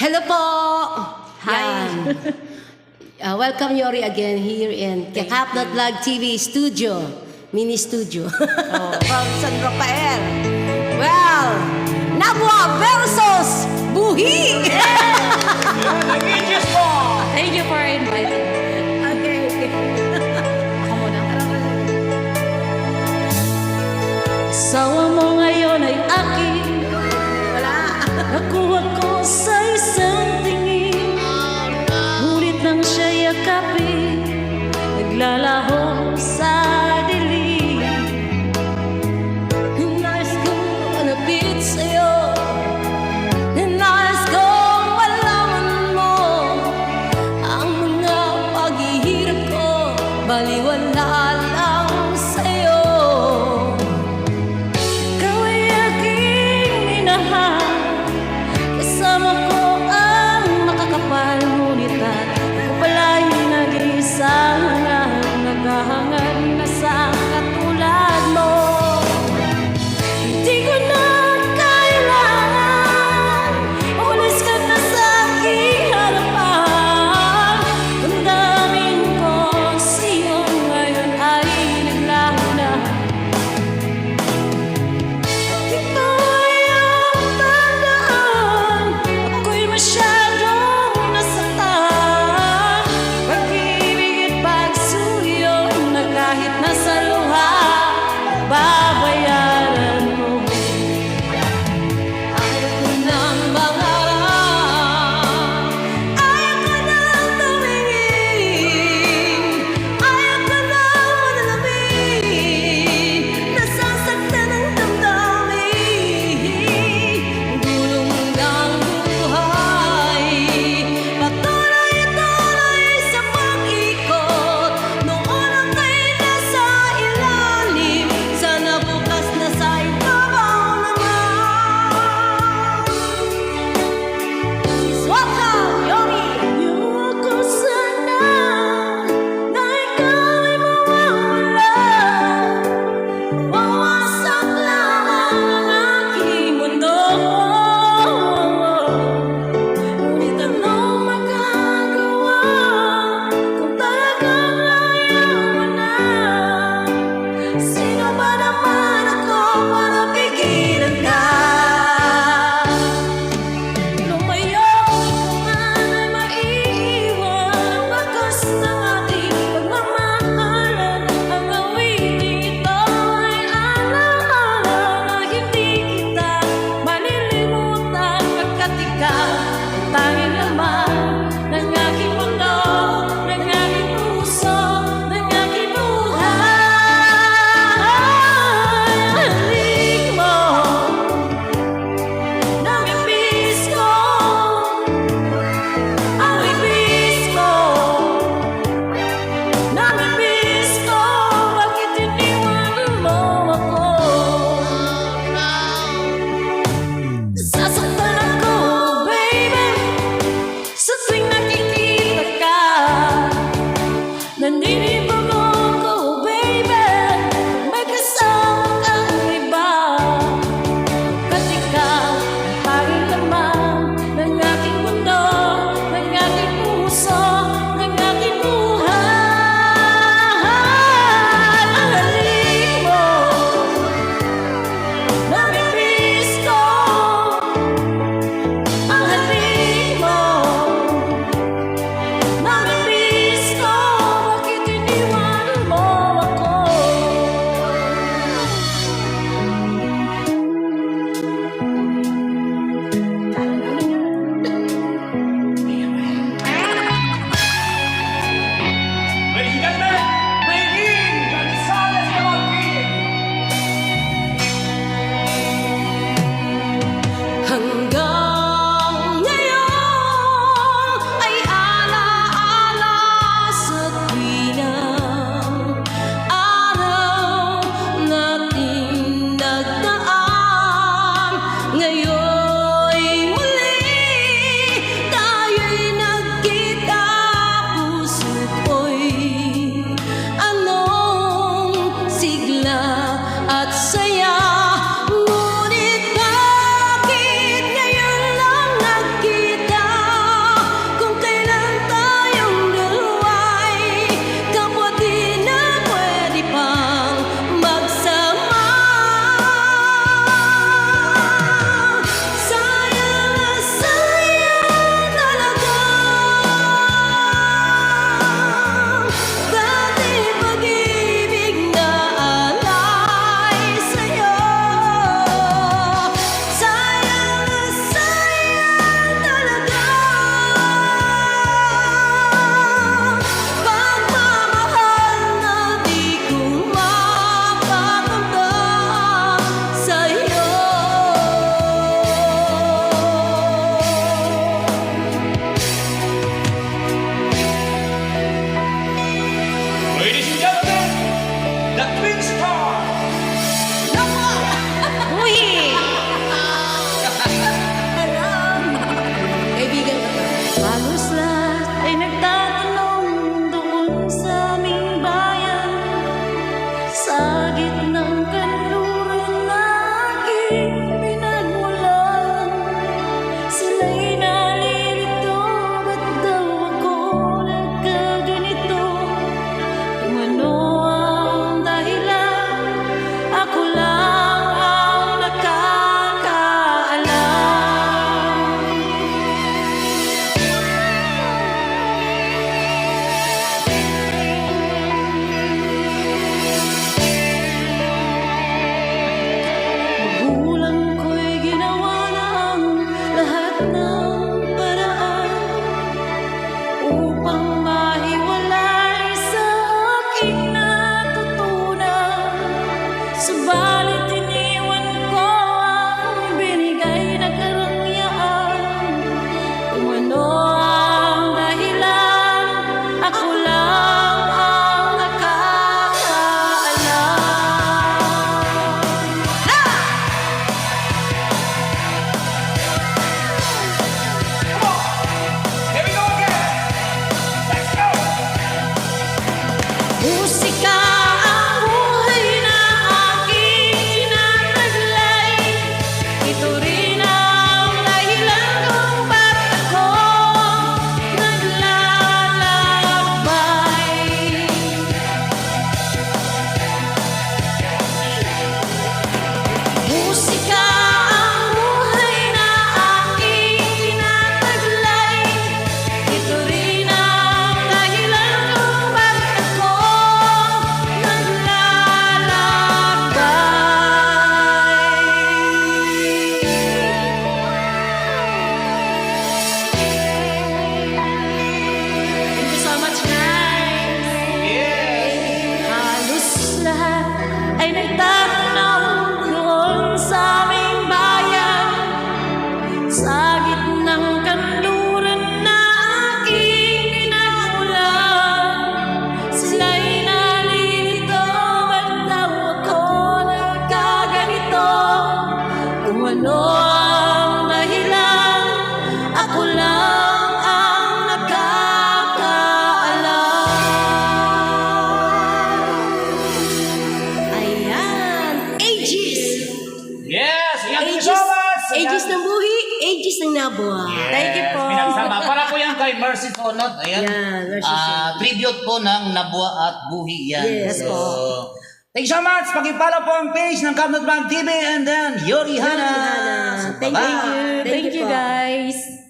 Hello po! Hi. Welcome Yori again here in Kakap.Vlog TV studio, mini studio from San Rafael. Well, Nabwa versus Buhi! Thank you for inviting me. Okay. Ako muna. Asawa mo ngayon ay akin. Wala. Nakuha ko sa isang tingin. Ngunit nang siya yakapin, naglalaho sa dilim. Nais kong malapit sa'yo. Nais kong malaman mo ang mga paghihirap ko, baliwala lang sa'yo. Ikaw ay aking minahal. Kasama ko ang makakapal. Ngunit at ako pala'y nag-iisang naghahangad na sa katulad mo. Hindi ko na kailangan umalis ka na sa aking harapan. Damdamin ko sa'yo ngayon ay naglaho na. Ito ay ang tandaan, ako'y masyadong nasaktan. Pag-ibig at pagsuyo na kahit nasa luha, babayaran mo. Ayaw ko nang mangarap, ayaw ko nang tumingin, ayaw ko nang manalamin, nasasaktan ang damdamin, gulong ng buhay, patuloy-tuloy sa pag-ikot, noon ako'y nasa ilalim, sana bukas nasa ibabaw naman. Welcome, Yori! Ayoko sana na ikaw ay mawawala. Wawasak lang ang aking mundo. Ngunit anong magagawa kung talagang ayaw mo na? Sino ba naman ako para pigilan ka? Lumayo kung man ay maiiwan ang bakas ng ating pagmamahalan. Ang awiting ito ay alaala na hindi kita malilimutan, pagkat ikaw ang tanging laman ng aking mundo, ng aking puso, ng aking buhay. Halik mo, namimiss ko ang ibig mo. Namimiss ko, bakit iniwan mo ako? Nasasaktan ako, baby. Ako lang ang nakakaalam. Ayan. Ages. Yes! Thank you so much! Ages ng buhi, ages ng nabuha. Thank you po. Pinagsama. Para po yan kay Mercy Sonot. Ayan. Yan, Mercy Sonot. Tribute po ng Nabua at Buhi yan. Yes so, po. thank you so much. Pakipollow po ang page ng Kamnot Band TV and then Yori Hana. Thank you. Thank you, guys.